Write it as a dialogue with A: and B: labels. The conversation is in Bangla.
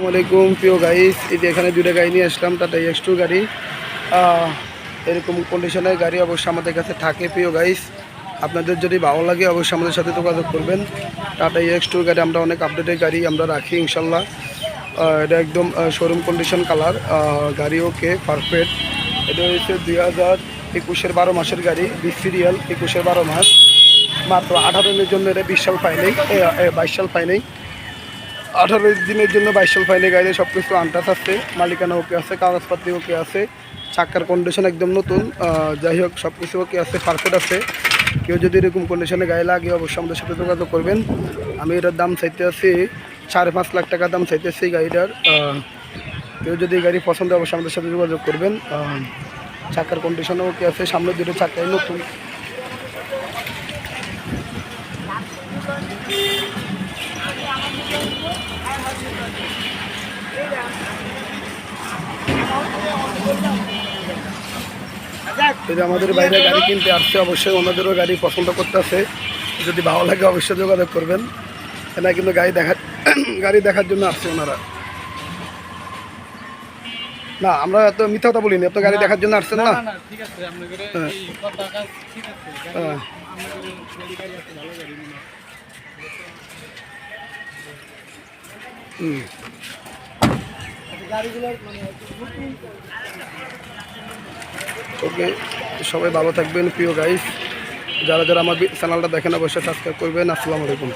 A: আলাইকুম প্রিয় গাইস, এই যে এখানে দুটো গাড়ি নিয়ে আসলাম, টাটা এক্স2 গাড়ি। এরকম কন্ডিশনের গাড়ি অবশ্যই আমাদের কাছে থাকে প্রিয় গাইস। আপনাদের যদি ভালো লাগে অবশ্যই আমাদের সাথে যোগাযোগ করবেন। টাটা এক্স2 গাড়ি আমরা অনেক আপডেটের গাড়ি আমরা রাখি ইনশাল্লাহ। এটা একদম শোরুম কন্ডিশন কালার গাড়ি, ওকে পারফেক্ট। এটা হচ্ছে 2021-এর 12 মাসের গাড়ি, 20 সিরিয়াল, 21-এর 12 মাস। মাত্র 18 দিনের জন্য এটা 20 সাল পাইনি, 22 সাল পাইনি। 18 দিনের জন্য 22 সাল পাইনি। গাড়িতে সব কিছু আনটাচ আছে, মালিকানা ওকে আছে, কাগজপত্র ওকে আছে, চাকার কন্ডিশন একদম নতুন। যাই হোক সব কিছু ওকে আছে, পারফেক্ট আছে। কেউ যদি এরকম কন্ডিশনে গাড়ি লাগে অবশ্যই আমাদের সাথে যোগাযোগ করবেন। আমি এটার দাম চাইতে আছি 5.5 লাখ টাকা দাম চাইতেছি গাড়িটার। কেউ যদি এই গাড়ি পছন্দ অবশ্যই আমাদের সাথে যোগাযোগ করবেন। চাকার কন্ডিশনও ওকে আছে, সামনে দুটো চাকাই নতুন। যদি আমাদের বাইরে গাড়ি কিনতে আসছে অবশ্যই ওনাদেরও গাড়ি পছন্দ করতেছে, যদি ভালো লাগে অবশ্যই যোগাযোগ করবেন। এনা কিন্তু গাড়ি দেখার জন্য আসছে ওনারা। না আমরা এত মিথ্যা কথা বলিনি, এত গাড়ি দেখার জন্য আসছেন না। ওকে, সবাই ভালো থাকবেন প্রিয় গাইস। যারা যারা আমার চ্যানেলটা দেখেন অবশ্যই সাবস্ক্রাইব করবেন। আসসালামু আলাইকুম।